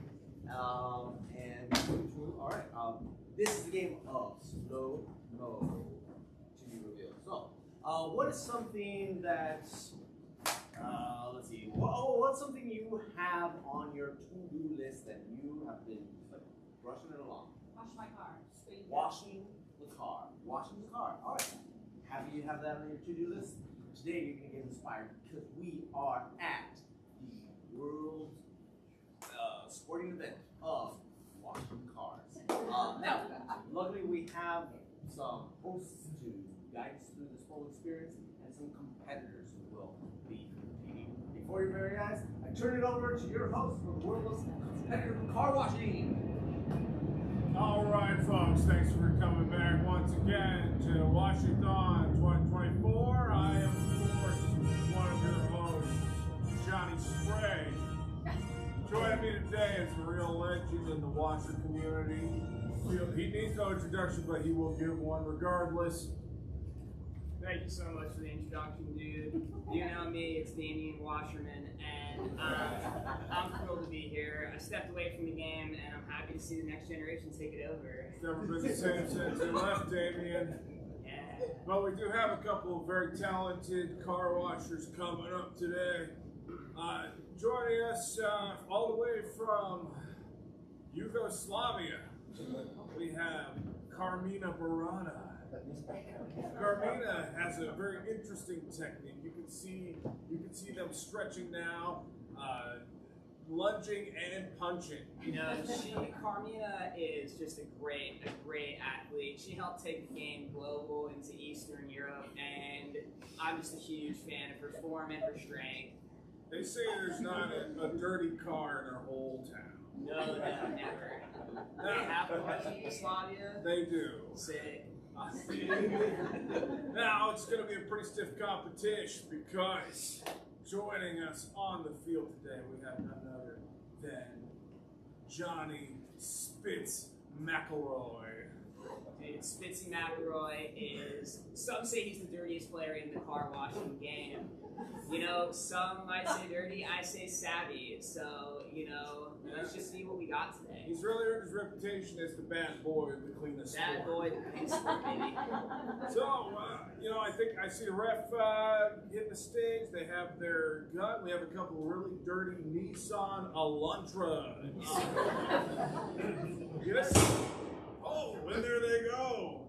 And 2. All right. This is the game of slow mo to be revealed. So, what is something that Let's see. What's something you have on your to-do list that you have been like rushing it along? Wash my car. Washing the car. Washing the car. All right. Happy you have that on your to-do list? Today you're gonna get inspired because we are at the world sporting event of washing cars. Now, luckily we have some hosts to guide us through this whole experience and some competitors who will be competing before your very eyes. I turn it over to your host for the world's competitive car washing. All right, folks, thanks for coming back once again to Washington 2024. I am, of course, one of your hosts, Johnny Spray. Joining me today is a real legend in the washer community. He needs no introduction, but he will give one regardless. Thank you so much for the introduction, dude. You know me, it's Damien Washerman, and I'm thrilled to be here. I stepped away from the game, and I'm happy to see the next generation take it over. It's never been the same since you left, Damien. Yeah. But we do have a couple of very talented car washers coming up today. Joining us all the way from Yugoslavia, we have Carmina Barana. Carmina has a very interesting technique. You can see them stretching now, lunging and punching. You know, Carmina is just a great athlete. She helped take the game global into Eastern Europe, and I'm just a huge fan of her form and her strength. They say there's not a dirty car in our whole town. No, never. They have one in Yugoslavia. They do. Sick. Now it's going to be a pretty stiff competition because joining us on the field today we have none other than Johnny Spitz McElroy. Dude, Spitzy McElroy is, some say he's the dirtiest player in the car washing game. You know, some might say dirty, I say savvy. So, you know, let's just see what we got today. He's really earned his reputation as the bad boy of the cleanest Bad sport. boy, the cleanest sport, baby. So, you know, I think I see the ref hitting the stage. They have their gun. We have a couple really dirty Nissan Elantra. Yes. Oh, and there they go.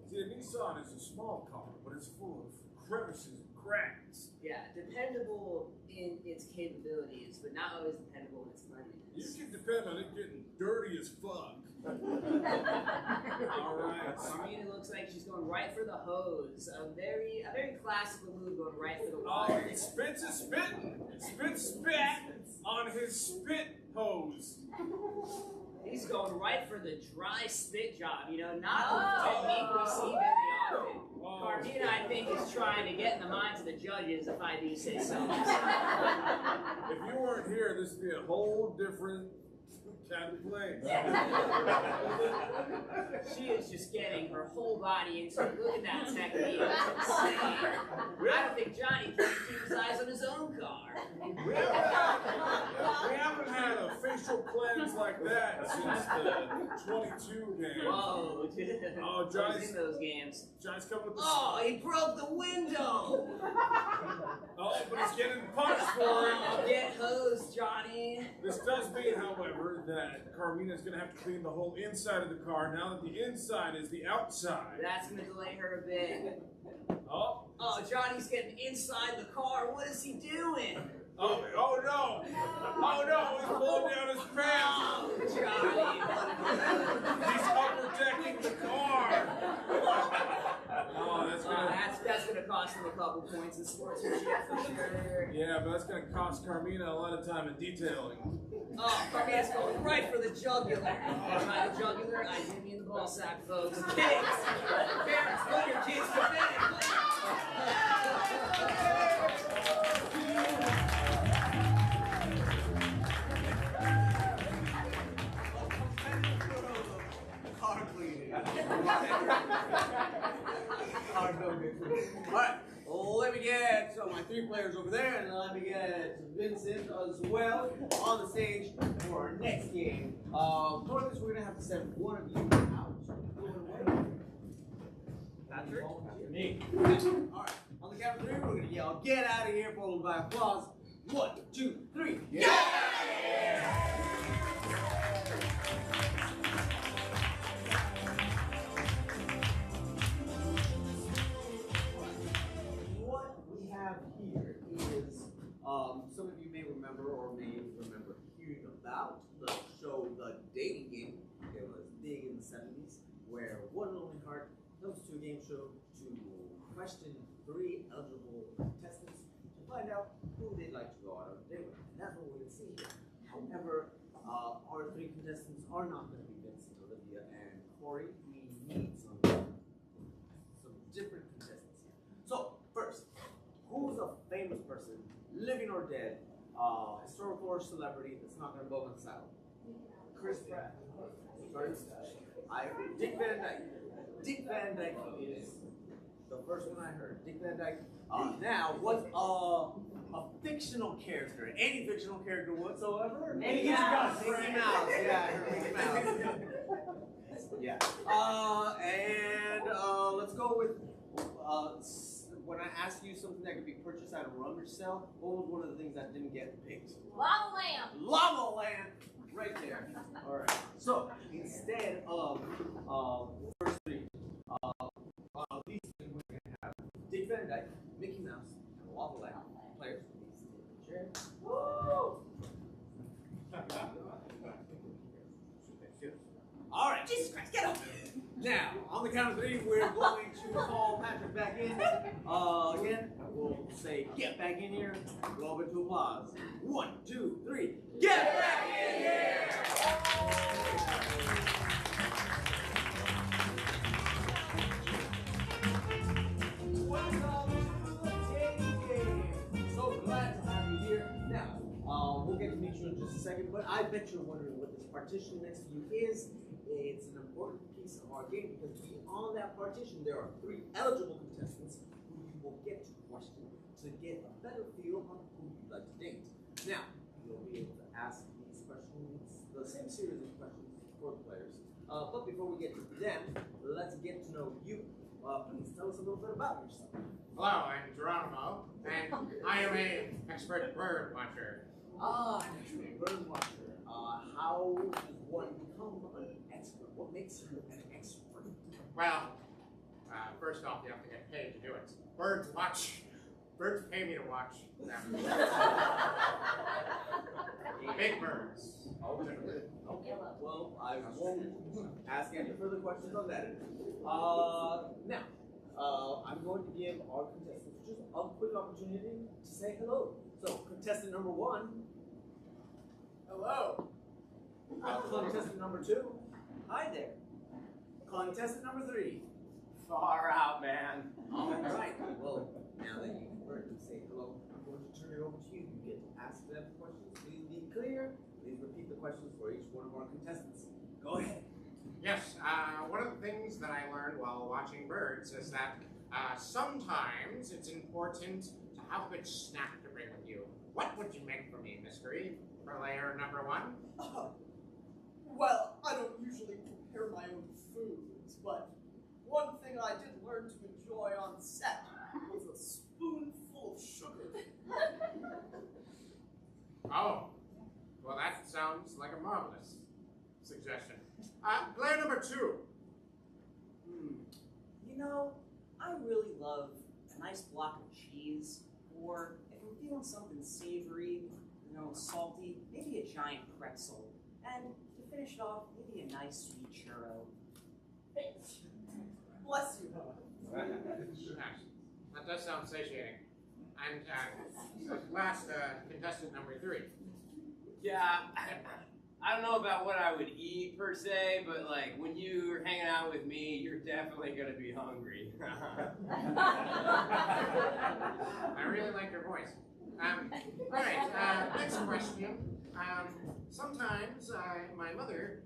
See, a Nissan is a small car, but it's full of crevices and cracks. Yeah, dependable in its capabilities, but not always dependable in its cleanliness. You can depend on it getting dirty as fuck. All right. Carmina looks like she's going right for the hose. A very classical move, going right for the wall. Oh, Spitz is spitting. Spitz spit on his spit hose. He's going right for the dry spit job, you know, not the technique we see very often. Carmina, I think, is trying to get in the minds of the judges, if I do say so. If you weren't here, this would be a whole different kind of place. She is just getting her whole body into it. Look at that technique. It's insane. I don't think Johnny can keep his eyes on his own car. We haven't had a facial cleanse like that since the 22 game. Whoa, dude. Oh, I was in those games. Johnny's coming with the... Oh, he broke the window. Oh, but he's getting punched for Oh, it. get hosed, Johnny. This does mean, however, that Carmina's going to have to clean the whole inside of the car now that the inside is the outside. That's going to delay her a bit. Oh. Oh, Johnny's getting inside the car. What is he doing? Oh, oh no! Oh no! He's pulling down his pants! Oh, Johnny. He's upper decking the car! Oh, that's gonna cost him a couple points in sportsmanship for sure. Yeah, but that's gonna cost Carmina a lot of time in detailing. Oh, Carmina's going right for the jugular. By the jugular, I do mean the ball sack, folks. Kids! Parents, put your kids to bed! Car cleaning. Alright, let me get my three players over there, and let me get Vincent as well on the stage for our next game. For this, we're gonna have to send one of you out. Patrick? Me. Alright, on the the count of three, we're gonna yell, "Get out of here!" followed by applause. 1, 2, 3. Get out of here! What we have here is, some of you may remember or may remember hearing about the show The Dating Game. It was big in the 70s, where One Lonely Heart comes to a game show to question 3 eligible contestants to find out who they'd like to go out on a date with. And that's what we're going to see here. However, our 3 contestants are not going to be Vincent, Olivia, and Corey. We need some different contestants here. So, first, who's a famous person, living or dead, historical or celebrity, that's not going to go on the saddle? Chris Pratt. Sorry? Dick Van Dyke. Dick Van Dyke is the first one I heard. Dick Van Dyke. Now, what's a fictional character? Any fictional character whatsoever? Mickey Mouse. Mickey Mouse. Yeah, I heard Mickey Mouse. Yeah. And let's go with when I asked you something that could be purchased at a rummage sale, what was one of the things that didn't get picked? Lava lamp. Lava lamp, right there. All right. So instead of first 3, these things we're gonna have Dick Van Dyke, Mickey Mouse, and Lava lamp. Players, please take a chair. Woo! All right. Jesus Christ, get up! Now, on the count of 3, we're going to call Patrick back in. Again, we'll say, "Get back in here." Go up into applause. 1, 2, 3. Get back in here! Welcome to the dating game. So glad to have you here. Now, we'll get to meet you in just a second, but I bet you're wondering what this partition next to you is. It's an important piece of our game because beyond that partition, there are 3 eligible contestants who you will get to question to get a better feel on who you'd like to date. Now, you'll be able to ask these questions, the same series of questions for the players. But before we get to them, let's get to know you. Please tell us a little bit about yourself. Hello, I'm Geronimo, and I am an expert bird watcher. Bird watcher. How does one become an expert? What makes you an expert? Well, first off, you have to get paid to do it. Birds watch. Birds pay me to watch them. Big birds. Okay. Well, I won't ask any further questions on that. Now, I'm going to give our contestants just a quick opportunity to say hello. So, contestant number 1. Hello. Contestant number 2. Hi there. Contestant number 3. Far out, man. All right. Well, now that you've heard them say hello, I'm going to turn it over to you. You get to ask them questions. Please be clear. Please repeat the questions for each one of our contestants. Go ahead. Yes, one of the things that I learned while watching birds is that sometimes it's important to have a good snack to bring with you. What would you make for me, mystery, for layer number 1? Well, I don't usually prepare my own foods, but one thing I did learn to enjoy on set was a spoonful of sugar. Oh, well that sounds like a marvelous suggestion. Layer number 2. You know, I really love a nice block of cheese, or if I'm feeling something savory, salty, maybe a giant pretzel. And to finish it off, maybe a nice sweet churro. Bless you. That does sound satiating. And last, contestant number 3. Yeah, I don't know about what I would eat per se, but like when you're hanging out with me, you're definitely gonna be hungry. I really like your voice. Alright, next question. Sometimes my mother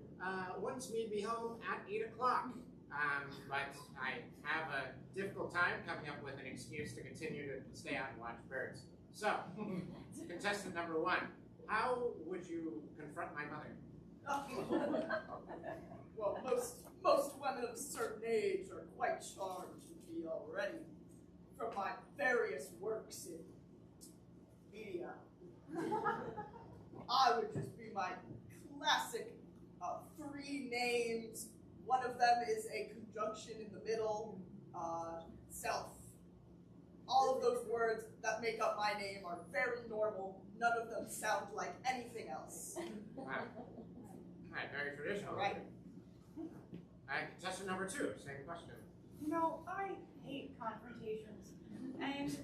wants me to be home at 8 o'clock, but I have a difficult time coming up with an excuse to continue to stay out and watch birds. So, contestant number 1, how would you confront my mother? Well, most women of a certain age are quite charmed with me already. from my various works in media, I would just be my classic 3 names. One of them is a conjunction in the middle, self. All of those words that make up my name are very normal. None of them sound like anything else. Right, very traditional. Right. Contestant number 2, same question. You know, I hate confrontations, and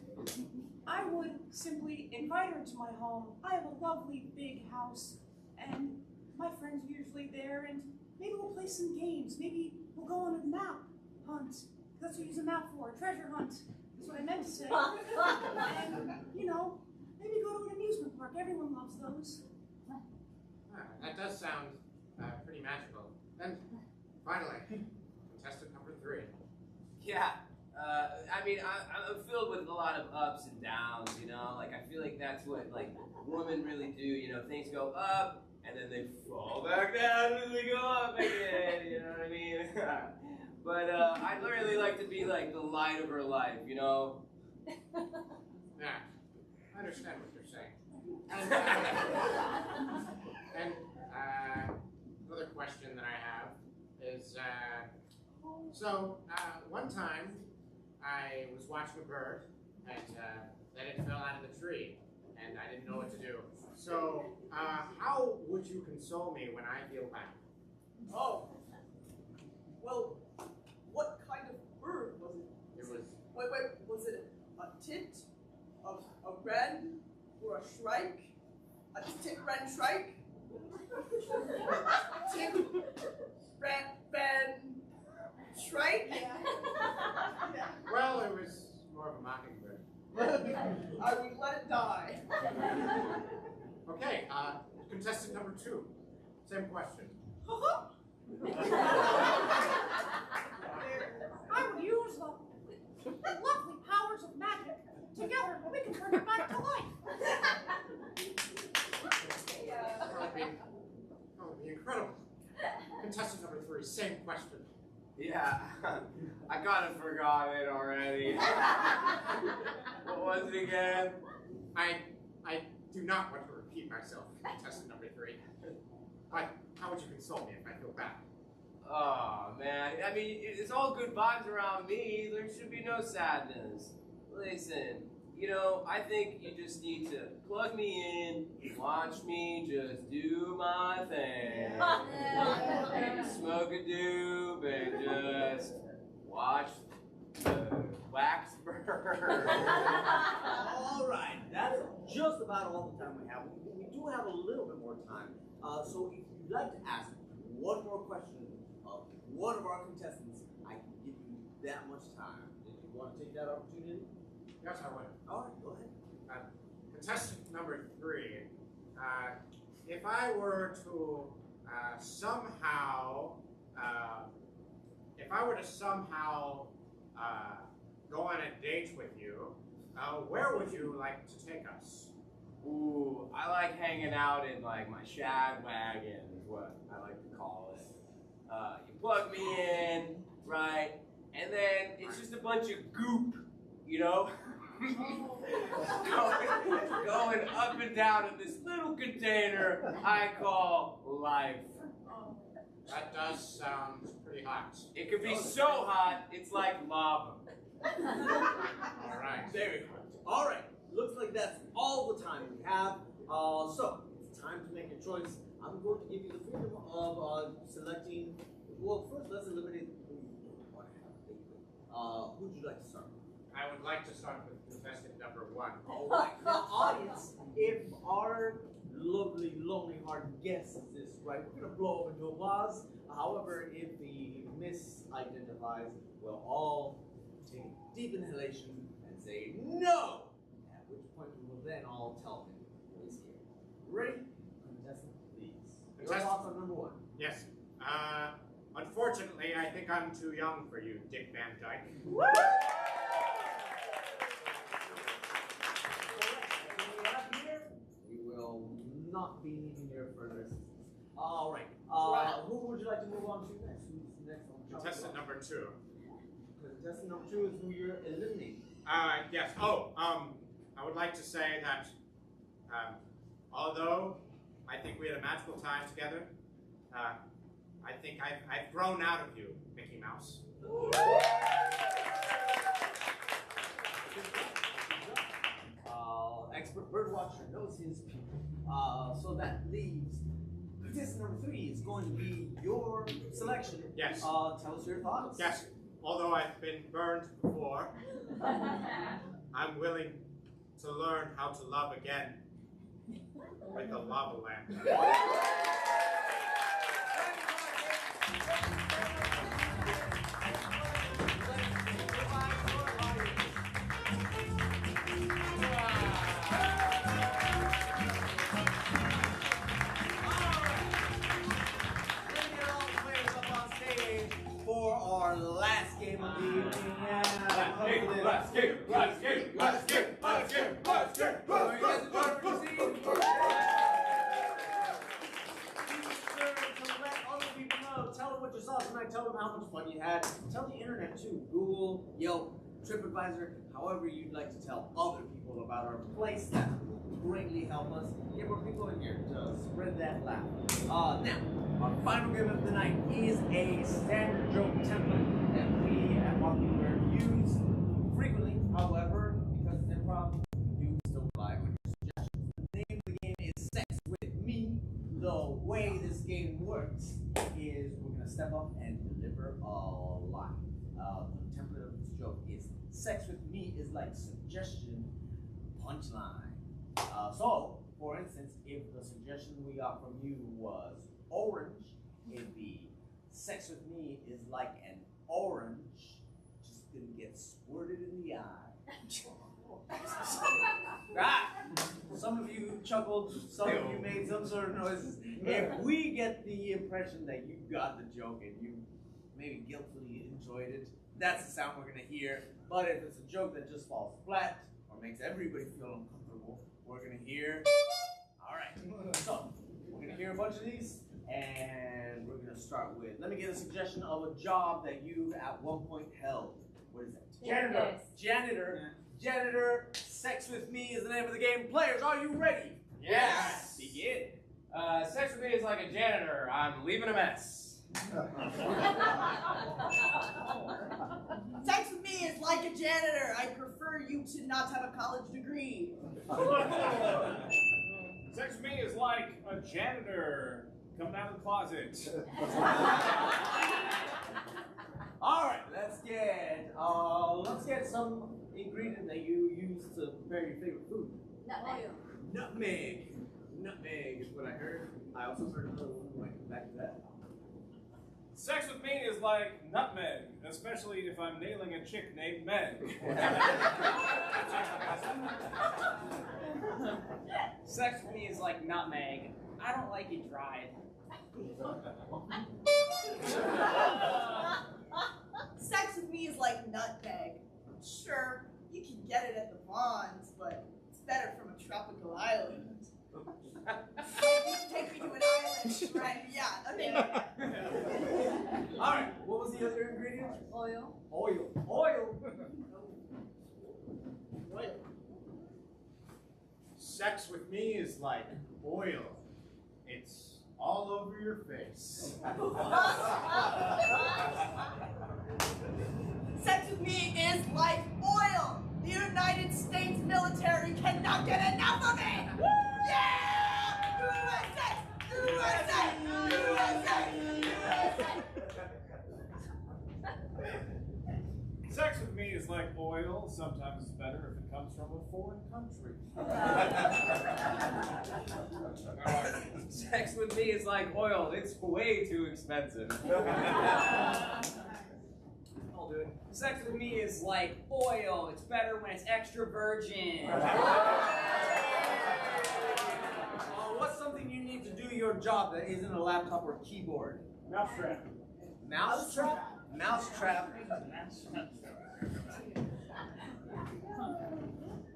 I would simply invite her to my home. I have a lovely big house, and my friends are usually there, and maybe we'll play some games. Maybe we'll go on a map hunt. That's what you use a map for, a treasure hunt. That's what I meant to say. And, you know, maybe go to an amusement park. Everyone loves those. That does sound pretty magical. And finally, contestant number 3. Yeah, I mean, I'm filled with a lot of ups and downs, you know? Like, I feel like that's what, like, women really do, you know? Things go up, and then they fall back down, and they go up again, you know what I mean? But I'd really like to be, like, the light of her life, you know? Yeah, I understand what you're saying. And another question that I have is, one time I was watching a bird, and then it fell out of the tree, and I didn't know what to do. So, how would you console me when I feel bad? Oh. Well, what kind of bird was it? It was... Wait, was it a tit? A wren? Or a shrike? A tit, wren, shrike? Tit, wren, shrike? Yeah. Well, it was more of a mockingbird. I would let it die. Okay, contestant number 2. Same question. I would use the lovely powers of magic. Together, we can turn it back to life. That would be incredible. Contestant number 3, same question. Yeah, I kind of forgot it already. What was it again? I do not want to repeat myself, contestant number 3. But how would you console me if I feel bad? Oh, man. I mean, it's all good vibes around me. There should be no sadness. Listen, you know, I think you just need to plug me in, watch me just do my thing. Smoke a doob and just watch the wax burn. All right, that's just about all the time we have. We do have a little bit more time. So if you'd like to ask one more question of one of our contestants, I can give you that much time. If you want to take that opportunity? Yes, I would. All right, go ahead. Contestant number 3. If I were to somehow go on a date with you, where would you like to take us? Ooh, I like hanging out in like my shag wagon is what I like to call it. You plug me in, right? And then it's just a bunch of goop, you know? going up and down in this little container I call life. That does sound pretty hot. It could be so hot, it's like lava. All right. Very hot. All right, looks like that's all the time we have. So it's time to make a choice. I'm going to give you the freedom of selecting. Well, first let's eliminate who you don't want to have. Who'd you like to start with? I would like to start with contestant number 1. All right, now audience, if our lovely, lonely heart guesses this right, we're gonna blow up into applause. However, if the misidentifies, we'll all take a deep inhalation and say no. At which point we will then all tell him who is here. Ready? Contestant, please. Your thoughts on number 1? Yes. Unfortunately, I think I'm too young for you, Dick Van Dyke. Woo! We will not be needing your further assistance. All right. Who would you like to move on to next? Who's next on? Contestant number 2. Contestant number 2 is who you're eliminating. Yes. Oh, I would like to say that, although I think we had a magical time together, I think I've grown out of you, Mickey Mouse. Expert birdwatcher knows his people. So that leaves contestant number 3 is going to be your selection. Yes. Tell us your thoughts. Yes. Although I've been burned before, I'm willing to learn how to love again with the lava lamp. For our last game of the evening. Last game. Tell them what you saw tonight. Tell them how much fun you had. Tell the internet too. Google, Yelp, TripAdvisor, however you'd like to tell other people about our place. That would greatly help us get more people in here to spread that laugh. Now, our final game of the night is a standard joke template that we at Mockingbird use frequently. However, because it's improv, we do still rely on your suggestions. The name of the game is Sex with Me. The way this game works is we're going to step up and deliver a line. The template of this joke is sex with me is like suggestion punchline. So, for instance, if the suggestion we got from you was orange, it'd be sex with me is like an orange just gonna get squirted in the eye. Right? Some of you chuckled, some of you made some sort of noises. If we get the impression that you got the joke and you maybe guiltily enjoyed it, that's the sound we're gonna hear. But if it's a joke that just falls flat or makes everybody feel uncomfortable, we're gonna hear. Alright, so we're gonna hear a bunch of these and we're gonna start with, let me get a suggestion of a job that you at one point held. What is that? Janitor. Janitor. Janitor. Sex with me is the name of the game. Players, are you ready? Yes. Begin. Sex with me is like a janitor. I'm leaving a mess. Sex with me is like a janitor. I prefer you to not have a college degree. Sex with me is like a janitor coming out of the closet. All right, let's get some ingredient that you use to prepare your favorite food. Nutmeg. Nutmeg. Nutmeg is what I heard. I also heard another one. We might come back to that. Sex with me is like nutmeg, especially if I'm nailing a chick named Meg. Sex with me is like nutmeg. I don't like it dried. Sex with me is like nutmeg. Sure, you can get it at the Vons, but it's better from a tropical island. Take me to an island, right? Yeah, okay. All right, what was the other ingredient? Oil. Oil. Oil. Oil. Sex with me is like oil. It's all over your face. Sex with me is like oil. The United States military cannot get enough of it. Yeah! USA! USA! USA! USA! Sex with me is like oil. Sometimes it's better if it comes from a foreign country. Sex with me is like oil. It's way too expensive. I'll do it. Sex with me is like oil. It's better when it's extra virgin. What's something you need to do your job that isn't a laptop or keyboard? Mousetrap. Mousetrap? Mousetrap.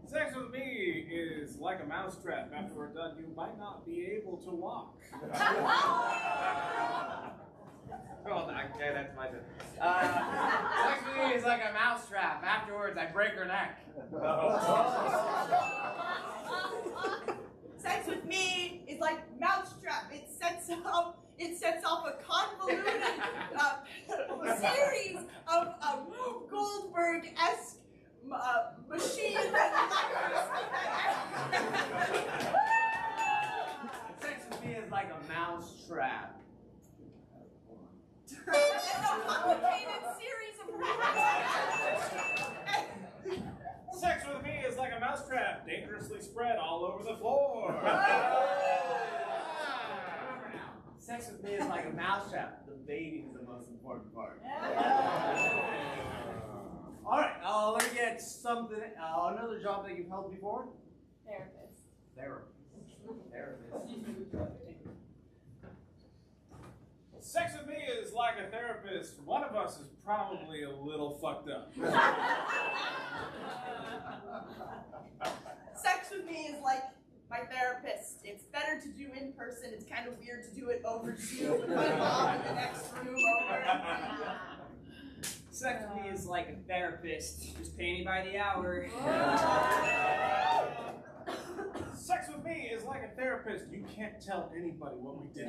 Sex with me is like a mousetrap. After we're done, you might not be able to walk. Oh, okay, that's my turn. Sex with me is like like a mousetrap. Afterwards, I break her neck. Sex with me is like mousetrap. It sets off a convoluted series of Goldberg-esque machines. Sex with me is like a mousetrap. It's a complicated series of Sex with me is like a mousetrap, dangerously spread all over the floor. Sex with me is like a mousetrap. The baiting is the most important part. All right, let me get something. Another job that you've held before. Therapist. Therapist. Sex with me is like a therapist. One of us is probably a little fucked up. Sex with me is like my therapist. It's better to do in person. It's kind of weird to do it over Zoom with my mom in the next room over. Sex with me is like a therapist. Just pay me by the hour. Sex with me is like a therapist. You can't tell anybody what we did.